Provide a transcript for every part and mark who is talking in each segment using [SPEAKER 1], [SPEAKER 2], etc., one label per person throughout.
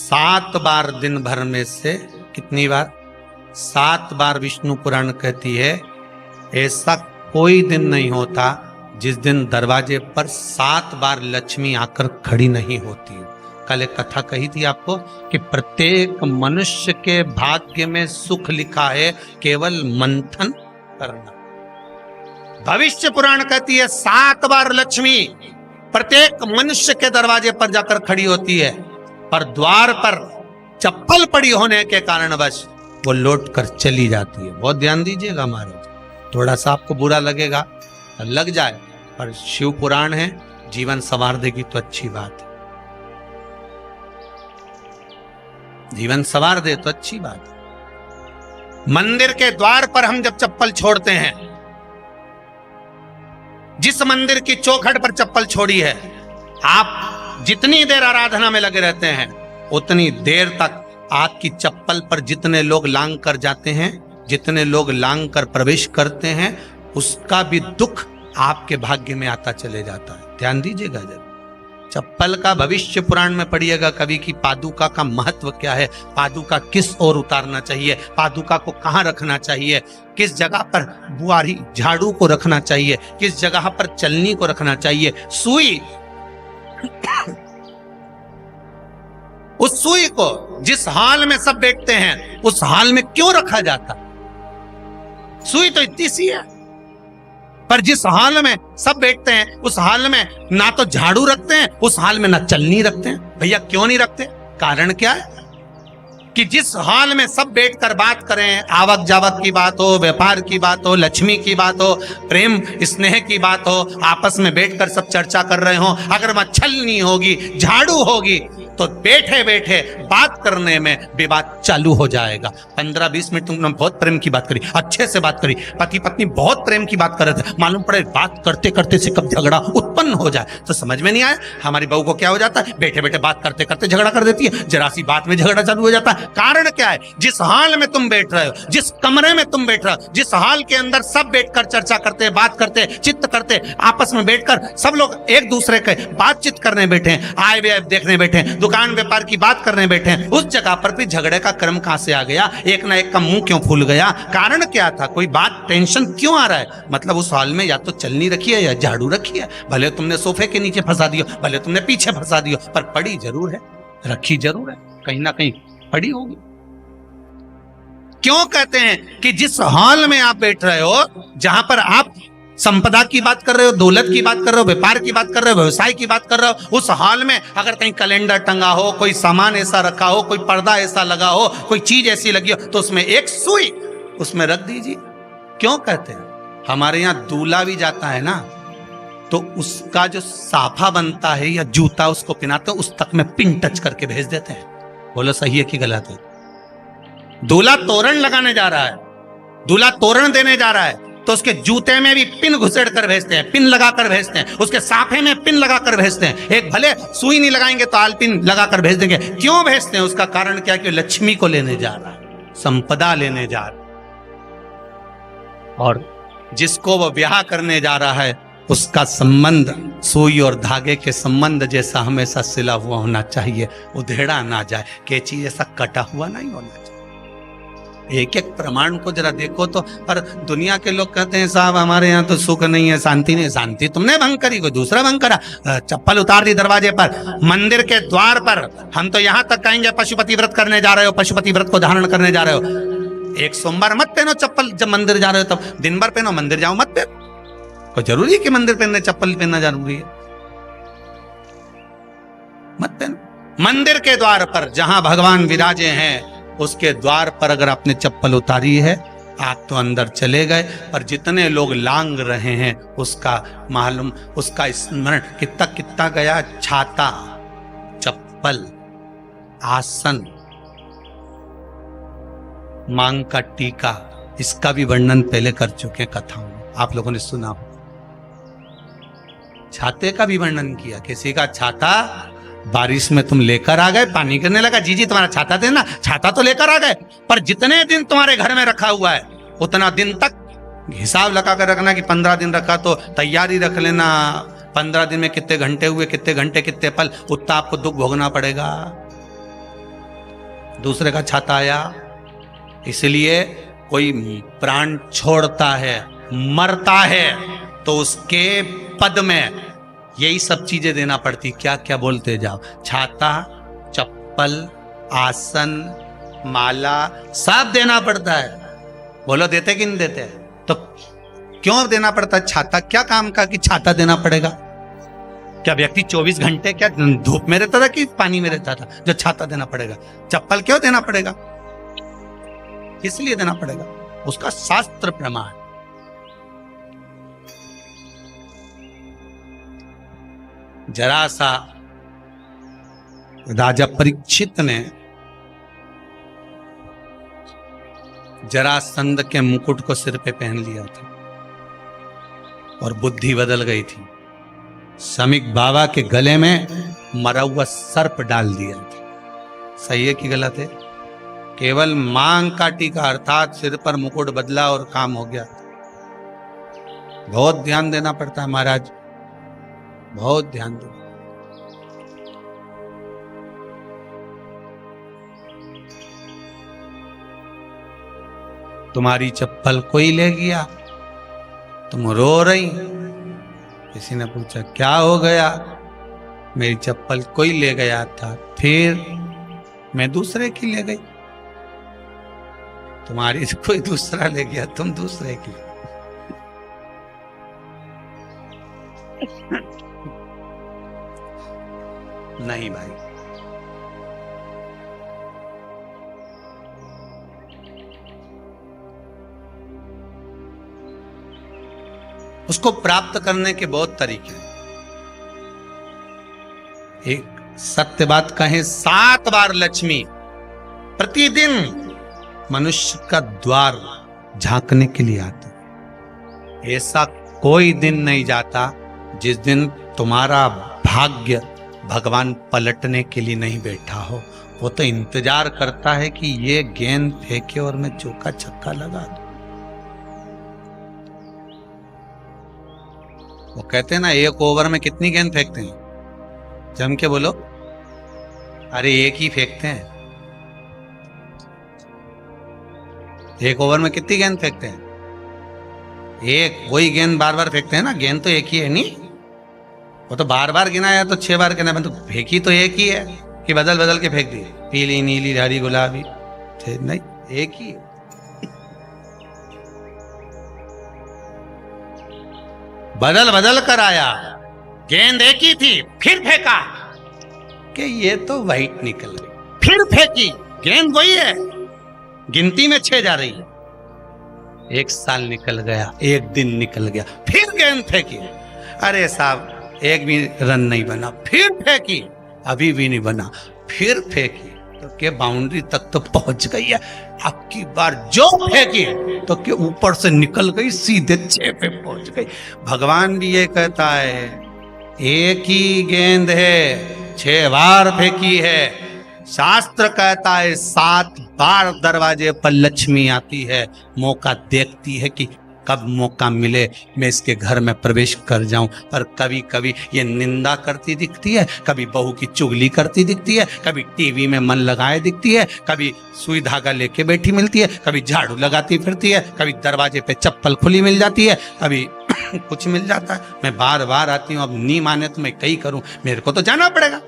[SPEAKER 1] 7 बार दिन भर में से, कितनी बार? 7 बार विष्णु पुराण कहती है ऐसा कोई दिन नहीं होता जिस दिन दरवाजे पर 7 बार लक्ष्मी आकर खड़ी नहीं होती। कल एक कथा कही थी आपको कि प्रत्येक मनुष्य के भाग्य में सुख लिखा है, केवल मंथन करना। भविष्य पुराण कहती है 7 बार लक्ष्मी प्रत्येक मनुष्य के दरवाजे पर जाकर खड़ी होती है, पर द्वार पर चप्पल पड़ी होने के कारणवश वो लौट कर चली जाती है। बहुत ध्यान दीजिएगा महाराज, थोड़ा सा आपको बुरा लगेगा, लग जाए, पर शिव पुराण है, जीवन संवार देगी तो अच्छी बात है, जीवन संवार दे तो अच्छी बात है। मंदिर के द्वार पर हम जब चप्पल छोड़ते हैं, जिस मंदिर की चौखट पर चप्पल छोड़ी है, आप जितनी देर आराधना में लगे रहते हैं उतनी देर तक आपकी चप्पल पर जितने लोग लांग कर जाते हैं, जितने लोग लांग कर प्रवेश करते हैं, उसका भी दुख आपके भाग्य में आता चले जाता है। ध्यान दीजिएगा जब चप्पल का भविष्य पुराण में पढ़िएगा कभी कि पादुका का महत्व क्या है, पादुका किस ओर उतारना चाहिए, पादुका को कहाँ रखना चाहिए, किस जगह पर बुआरी झाड़ू को रखना चाहिए, किस जगह पर चलनी को रखना चाहिए, सुई उस सुई को जिस हाल में सब बैठते हैं उस हाल में क्यों रखा जाता? सुई तो इतनी सी है, पर जिस हाल में सब बैठते हैं उस हाल में ना तो झाड़ू रखते हैं, उस हाल में ना चलनी रखते हैं। भैया क्यों नहीं रखते? कारण क्या है कि जिस हाल में सब बैठकर बात करें, आवक जावक की बात हो, व्यापार की बात हो, लक्ष्मी की बात हो, प्रेम स्नेह की बात हो, आपस में बैठकर सब चर्चा कर रहे हो, अगर वहां छलनी होगी, झाड़ू होगी तो बैठे बैठे बात करने में विवाद चालू हो जाएगा। 15-20 मिनट तुमने बहुत प्रेम की बात करी, अच्छे से बात करी, पति पत्नी बहुत प्रेम की बात कर रहे थे, मालूम पड़े बात करते करते से कब झगड़ा उत्पन्न हो जाए तो समझ में नहीं आया। हमारी बहू को क्या हो जाता है, बैठे बैठे बात करते करते झगड़ा कर देती है, जरा सी बात में झगड़ा चालू हो जाता है। कारण क्या है? जिस हाल में तुम बैठ रहे हो, जिस कमरे में तुम बैठ रहे हो, जिस हाल के अंदर सब बैठकर चर्चा करते, बात करते, चित्त करते, आपस में बैठकर सब लोग एक दूसरे के बातचीत करने बैठे हैं, आए व्यय देखने बैठे हैं, दुकान व्यापार की बात करने बैठे हैं, उस जगह पर भी झगड़े का क्रम कहां से आ गया? एक ना एक का मुंह क्यों फूल गया? कारण क्या था? कोई बात टेंशन क्यों आ रहा है? मतलब उस हाल में या तो चलनी रखी है या झाड़ू रखी है, भले तुमने सोफे के नीचे फंसा दियो, भले तुमने पीछे फंसा दियो, पर पड़ी जरूर है, रखी जरूर है, कहीं ना कहीं पड़ी होगी। क्यों कहते हैं कि जिस हाल में आप बैठ रहे हो, जहां पर आप संपदा की बात कर रहे हो, दौलत की बात कर रहे हो, व्यापार की बात कर रहे हो, व्यवसाय की बात कर रहे हो, उस हाल में अगर कहीं कैलेंडर टंगा हो, कोई सामान ऐसा रखा हो, कोई पर्दा ऐसा लगा हो, कोई चीज ऐसी लगी हो, तो उसमें एक सुई उसमें रख दीजिए। क्यों कहते हैं? हमारे यहाँ दूल्हा भी जाता है ना, तो उसका जो साफा बनता है या जूता उसको पहनाते हैं, उस तक में पिन टच करके भेज देते हैं। बोलो सही है कि गलत है? दूल्हा तोरण लगाने जा रहा है, दूल्हा तोरण देने जा रहा है, तो उसके जूते में भी पिन घुसेड़ कर भेजते हैं, पिन लगा कर भेजते हैं, उसके साफे में पिन लगा कर भेजते हैं। एक भले सुई नहीं लगाएंगे तो आल पिन लगा कर भेज देंगे। क्यों भेजते हैं? उसका कारण क्या? कि लक्ष्मी को लेने जा रहा है, संपदा लेने जा रहा है, और जिसको वो ब्याह करने जा रहा है उसका संबंध सुई और धागे के संबंध जैसा हमेशा सिला हुआ होना चाहिए, उधेड़ा ना जाए, कैंची जैसा कटा हुआ नहीं होना चाहिए। एक एक प्रमाण को जरा देखो तो। पर दुनिया के लोग कहते हैं साहब हमारे यहाँ तो सुख नहीं है, शांति नहीं। शांति तुमने भंग करी, कोई दूसरा भंग करा। चप्पल उतार दी दरवाजे पर, मंदिर के द्वार पर। हम तो यहाँ तक कहेंगे पशुपति व्रत करने जा रहे हो, पशुपति व्रत को धारण करने जा रहे हो, एक सोमवार मत पहनो चप्पल। जब मंदिर जा रहे हो तब दिन भर पहनो, मंदिर जाओ मत पहनो। कोई जरूरी है कि मंदिर पहनने चप्पल पहनना जरूरी है? मत पहनो। मंदिर के द्वार पर जहां भगवान विराजे हैं उसके द्वार पर अगर आपने चप्पल उतारी है, आप तो अंदर चले गए, पर जितने लोग लांग रहे हैं उसका मालूम, उसका स्मरण कितना कितना गया। छाता, चप्पल, आसन, मांग का टीका, इसका भी वर्णन पहले कर चुके हैं कथाओं में, आप लोगों ने सुना हो। छाते का भी वर्णन किया। किसी का छाता बारिश में तुम लेकर आ गए, पानी गिरने लगा, जी तुम्हारा छाता देना, छाता तो लेकर आ गए, पर जितने दिन तुम्हारे घर में रखा हुआ है उतना दिन तक हिसाब लगा कर रखना कि 15 दिन रखा तो तैयारी रख लेना। 15 दिन में कितने घंटे हुए, कितने घंटे कितने पल, उतना आपको दुख भोगना पड़ेगा। दूसरे का छाता आया। इसलिए कोई प्राण छोड़ता है, मरता है, तो उसके पद में यही सब चीजें देना पड़ती। क्या क्या बोलते जाओ, छाता, चप्पल, आसन, माला, सब देना पड़ता है। बोलो देते कि नहीं देते? तो क्यों देना पड़ता है छाता? क्या काम का कि छाता देना पड़ेगा? क्या व्यक्ति 24 घंटे क्या धूप में रहता था कि पानी में रहता था जो छाता देना पड़ेगा? चप्पल क्यों देना पड़ेगा? इसलिए देना पड़ेगा, उसका शास्त्र प्रमाण। जरा सा राजा परीक्षित ने जरासंध के मुकुट को सिर पे पहन लिया था और बुद्धि बदल गई थी। समीक बाबा के गले में मरा हुआ सर्प डाल दिया था। सही है कि गलत है? केवल मांग काटी का अर्थात सिर पर मुकुट बदला और काम हो गया। बहुत ध्यान देना पड़ता है महाराज, बहुत ध्यान दो। तुम्हारी चप्पल कोई ले गया, तुम रो रही। किसी ने पूछा क्या हो गया? मेरी चप्पल कोई ले गया था, फिर मैं दूसरे की ले गई। तुम्हारी कोई दूसरा ले गया, तुम दूसरे की। नहीं भाई, उसको प्राप्त करने के बहुत तरीके हैं। एक सत्य बात कहें, 7 बार लक्ष्मी प्रतिदिन मनुष्य का द्वार झांकने के लिए आती है। ऐसा कोई दिन नहीं जाता जिस दिन तुम्हारा भाग्य भगवान पलटने के लिए नहीं बैठा हो। वो तो इंतजार करता है कि ये गेंद फेंके और मैं चौका छक्का लगा दूं। वो कहते हैं ना, एक ओवर में कितनी गेंद फेंकते हैं? जम के बोलो। अरे एक ही फेंकते हैं। एक ओवर में कितनी गेंद फेंकते हैं? एक। वही गेंद बार बार फेंकते हैं ना, गेंद तो एक ही है नहीं। वो तो बार बार गिनाया तो 6 बार गिना, तो फेंकी तो एक ही है कि बदल बदल के फेंक दी, पीली नीली हरी गुलाबी? नहीं, एक ही है। बदल बदल कर आया, गेंद एक ही थी, फिर फेंका कि ये तो वाइट निकल गई, फिर फेंकी, गेंद वही है, गिनती में 6 जा रही है। 1 साल निकल गया, 1 दिन निकल गया, फिर गेंद फेंकी। अरे साहब, एक भी रन नहीं बना, फिर फेंकी, अभी भी नहीं बना, फिर फेंकी तो के बाउंड्री तक तो पहुंच गई है। अब की बार जो फेंकी तो के ऊपर से निकल गई, सीधे 6 पे पहुंच गई। भगवान भी ये कहता है, एक ही गेंद है, 6 बार फेंकी है। शास्त्र कहता है 7 बार दरवाजे पर लक्ष्मी आती है, मौका देखती है कि कब मौका मिले मैं इसके घर में प्रवेश कर जाऊं। पर कभी कभी ये निंदा करती दिखती है, कभी बहू की चुगली करती दिखती है, कभी टीवी में मन लगाए दिखती है, कभी सुई धागा लेके बैठी मिलती है, कभी झाड़ू लगाती फिरती है, कभी दरवाजे पे चप्पल खुली मिल जाती है, कभी कुछ मिल जाता है। मैं बार बार आती हूँ, अब नहीं माने तो मैं कई करूं, मेरे को तो जाना पड़ेगा।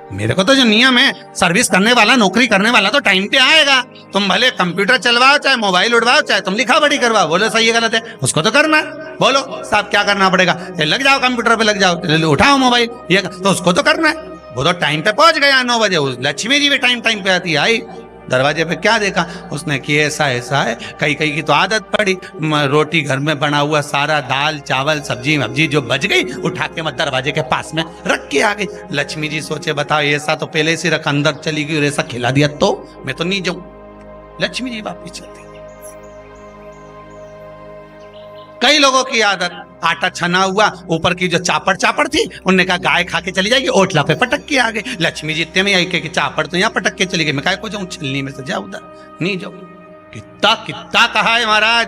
[SPEAKER 1] मेरे को तो जो नियम है, सर्विस करने वाला, नौकरी करने वाला तो टाइम पे आएगा। तुम भले कंप्यूटर चलवाओ, चाहे मोबाइल उड़वाओ, चाहे तुम लिखा पढ़ी करवाओ, बोलो सही है गलत है, उसको तो करना है। बोलो साहब क्या करना पड़ेगा? लग जाओ कंप्यूटर पे, लग जाओ, उठाओ मोबाइल, ये तो उसको तो करना है। वो तो टाइम पे पहुंच गया 9 बजे। लक्ष्मी जी भी टाइम पे आती है। आई दरवाजे पे क्या देखा उसने कि ऐसा ऐसा है। कई कई की तो आदत पड़ी, रोटी घर में बना हुआ सारा दाल चावल सब्जी वब्जी जो बच गई, उठा के मैं दरवाजे के पास में रख के आ गई। लक्ष्मी जी सोचे बताओ, ऐसा तो पहले से रख, अंदर चली गई और ऐसा खिला दिया तो मैं तो नहीं जाऊं। लक्ष्मी जी वापिस चलती। कई लोगों की आदत, आटा छना हुआ, ऊपर की जो चापड़ थी, उनने कहा गाय खा के चली जाएगी, ओटला पे पटक के आ गए। लक्ष्मी जी इतने में आई कि चापड़ तो यहाँ पटक के चली गई, मैं काय को जाऊं, छिलनी में से जा उधर नहीं जाऊं। कितना कितना कहा है महाराज।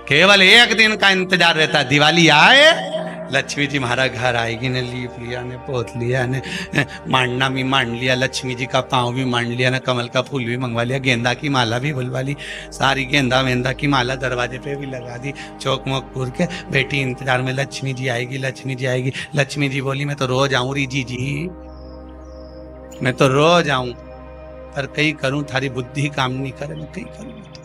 [SPEAKER 1] केवल एक दिन का इंतजार रहता है, दिवाली आए लक्ष्मी जी हमारा घर आएगी ने, लीप लिया ने, पोत लिया ने, मांडना भी मांड लिया, लक्ष्मी जी का पाँव भी मांड लिया ना, कमल का फूल भी मंगवा लिया, गेंदा की माला भी बुलवा ली, सारी गेंदा वेंदा की माला दरवाजे पे भी लगा दी, चौक मोक पूर के बेटी इंतजार में, लक्ष्मी जी आएगी, लक्ष्मी जी आएगी। लक्ष्मी जी बोली मैं तो रोज आऊं री जी, मैं तो रोज आऊं, पर कहीं करूं थारी बुद्धि काम नहीं करे, मैं कहीं करूं।